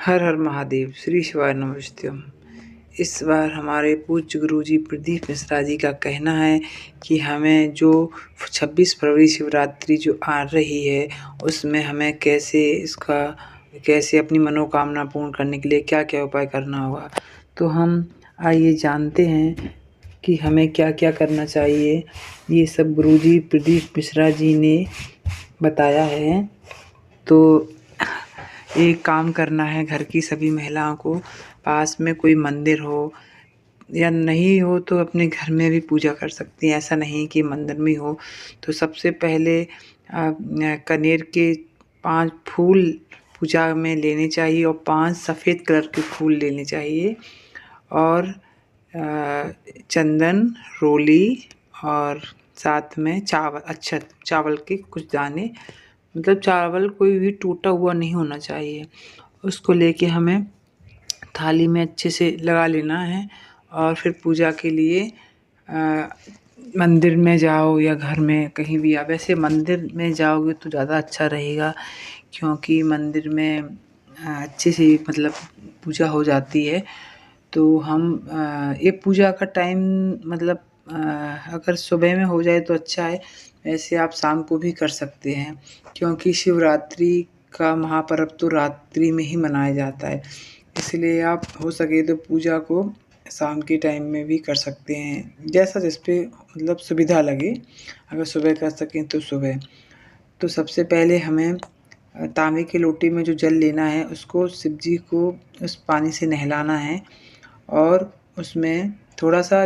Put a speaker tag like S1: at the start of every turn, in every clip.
S1: हर हर महादेव, श्री शिवाय नमस्तुभ्यं। इस बार हमारे पूज्य गुरुजी प्रदीप मिश्रा जी का कहना है कि हमें जो 26 फरवरी शिवरात्रि जो आ रही है, उसमें हमें कैसे अपनी मनोकामना पूर्ण करने के लिए क्या-क्या उपाय करना होगा। तो हम आइए जानते हैं कि हमें क्या-क्या करना चाहिए। ये सब गुरुजी प्रदीप मिश्रा जी ने बताया है। तो एक काम करना है, घर की सभी महिलाओं को पास में कोई मंदिर हो या नहीं हो तो अपने घर में भी पूजा कर सकती हैं। ऐसा नहीं कि मंदिर में हो। तो सबसे पहले कनेर के 5 फूल पूजा में लेने चाहिए और 5 सफ़ेद कलर के फूल लेने चाहिए और चंदन, रोली और साथ में चावल के कुछ दाने, मतलब चावल कोई भी टूटा हुआ नहीं होना चाहिए। उसको लेके हमें थाली में अच्छे से लगा लेना है और फिर पूजा के लिए मंदिर में जाओ या घर में कहीं भी आप, वैसे मंदिर में जाओगे तो ज़्यादा अच्छा रहेगा, क्योंकि मंदिर में अच्छे से मतलब पूजा हो जाती है। तो हम ये पूजा का टाइम मतलब अगर सुबह में हो जाए तो अच्छा है, वैसे आप शाम को भी कर सकते हैं, क्योंकि शिवरात्रि का महापर्व तो रात्रि में ही मनाया जाता है। इसलिए आप हो सके तो पूजा को शाम के टाइम में भी कर सकते हैं, जैसा जिस पे मतलब सुविधा लगे। अगर सुबह कर सकें तो सुबह। तो सबसे पहले हमें तांबे के लोटे में जो जल लेना है, उसको शिव जी को उस पानी से नहलाना है और उसमें थोड़ा-सा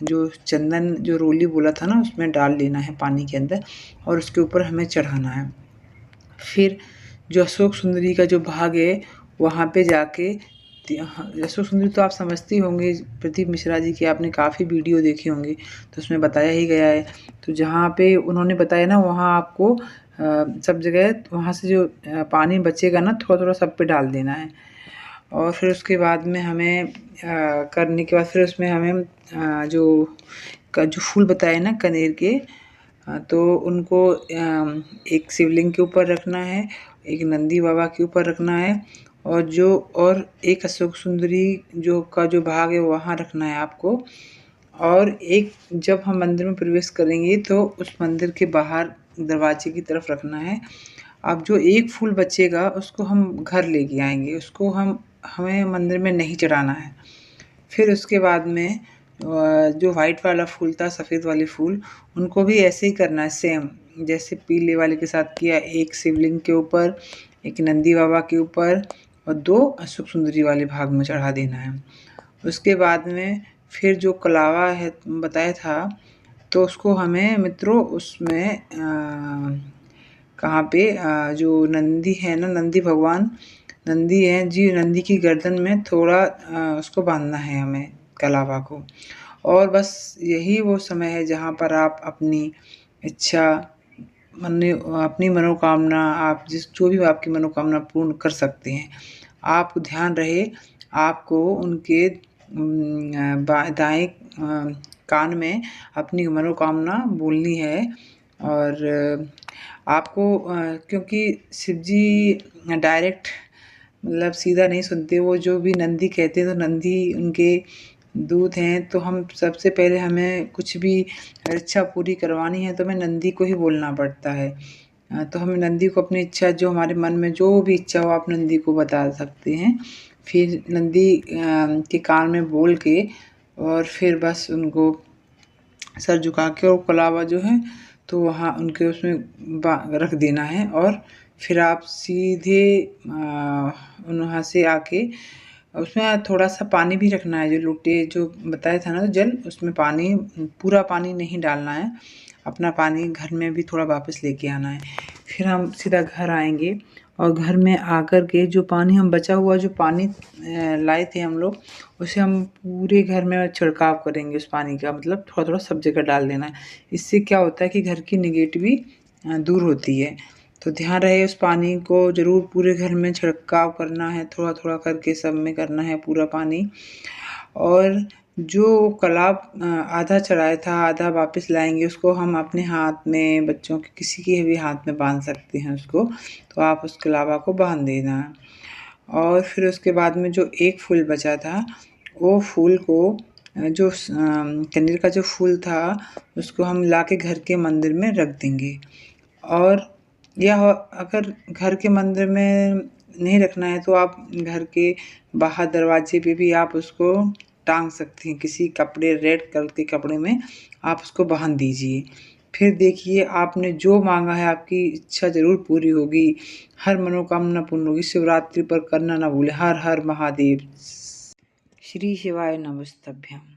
S1: जो चंदन जो रोली बोला था ना, उसमें डाल लेना है पानी के अंदर और उसके ऊपर हमें चढ़ाना है। फिर जो अशोक सुंदरी का जो भाग है, वहाँ पे जाके अशोक सुंदरी तो आप समझते ही होंगे, प्रदीप मिश्रा जी की आपने काफ़ी वीडियो देखे होंगे, तो उसमें बताया ही गया है। तो जहाँ पे उन्होंने बताया ना, वहाँ आपको सब जगह वहाँ से जो पानी बचेगा ना, थोड़ा-थोड़ा सब पे डाल देना है। और फिर उसके बाद में हमें करने के बाद फिर उसमें हमें जो फूल बताए ना कनेर के, तो उनको एक शिवलिंग के ऊपर रखना है, एक नंदी बाबा के ऊपर रखना है और एक अशोक सुंदरी जो भाग है वहाँ रखना है आपको। और एक जब हम मंदिर में प्रवेश करेंगे तो उस मंदिर के बाहर दरवाजे की तरफ रखना है। अब जो एक फूल बचेगा उसको हम घर लेके आएँगे, उसको हमें मंदिर में नहीं चढ़ाना है। फिर उसके बाद में जो व्हाइट वाला फूल था, सफ़ेद वाले फूल, उनको भी ऐसे ही करना है सेम, जैसे पीले वाले के साथ किया। एक शिवलिंग के ऊपर, एक नंदी बाबा के ऊपर और 2 अशोक सुंदरी वाले भाग में चढ़ा देना है। उसके बाद में फिर जो कलावा है बताया था, तो उसको हमें मित्रों उसमें कहाँ पे जो नंदी है ना, नंदी भगवान नंदी हैं जी, नंदी की गर्दन में थोड़ा उसको बाँधना है हमें, कलावा को। और बस यही वो समय है जहाँ पर आप अपनी इच्छा अपनी मनोकामना, आप जो भी आपकी मनोकामना पूर्ण कर सकते हैं। आपको ध्यान रहे, आपको उनके दाएँ कान में अपनी मनोकामना बोलनी है। और आपको क्योंकि शिव जी डायरेक्ट मतलब सीधा नहीं सुनते, वो जो भी नंदी कहते हैं तो नंदी उनके दूत हैं, तो हम सबसे पहले हमें कुछ भी इच्छा पूरी करवानी है तो हमें नंदी को ही बोलना पड़ता है। तो हमें नंदी को अपनी इच्छा, जो हमारे मन में जो भी इच्छा हो, आप नंदी को बता सकते हैं। फिर नंदी के कान में बोल के और फिर बस उनको सर झुका के और कलावा जो है तो वहाँ उनके उसमें रख देना है और फिर आप सीधे वहाँ से आके उसमें थोड़ा-सा पानी भी रखना है, जो लोटे जो बताया था ना जल, उसमें पानी, पूरा पानी नहीं डालना है, अपना पानी घर में भी थोड़ा वापस लेके आना है। फिर हम सीधा घर आएँगे और घर में आकर के जो पानी हम बचा हुआ जो पानी लाए थे हम लोग, उसे हम पूरे घर में छिड़काव करेंगे उस पानी का, मतलब थोड़ा-थोड़ा सब जगह डाल देना है। इससे क्या होता है कि घर की नेगेटिवी दूर होती है। तो ध्यान रहे उस पानी को ज़रूर पूरे घर में छिड़काव करना है, थोड़ा-थोड़ा करके सब में करना है पूरा पानी। और जो कलाव आधा चढ़ाया था, आधा वापस लाएँगे, उसको हम अपने हाथ में, बच्चों के किसी के भी हाथ में बाँध सकते हैं उसको, तो आप उस कलावा को बाँध देना। और फिर उसके बाद में जो एक फूल बचा था, वो फूल को जो कनेर का जो फूल था उसको हम लाके घर के मंदिर में रख देंगे। और या अगर घर के मंदिर में नहीं रखना है तो आप घर के बाहर दरवाजे पे भी आप उसको टांग सकती हैं, किसी कपड़े रेड कलर के कपड़े में आप उसको बांध दीजिए। फिर देखिए आपने जो मांगा है आपकी इच्छा ज़रूर पूरी होगी, हर मनोकामना पूर्ण होगी। शिवरात्रि पर करना ना भूलें। हर हर महादेव। श्री शिवाय नमस्तभ्यम।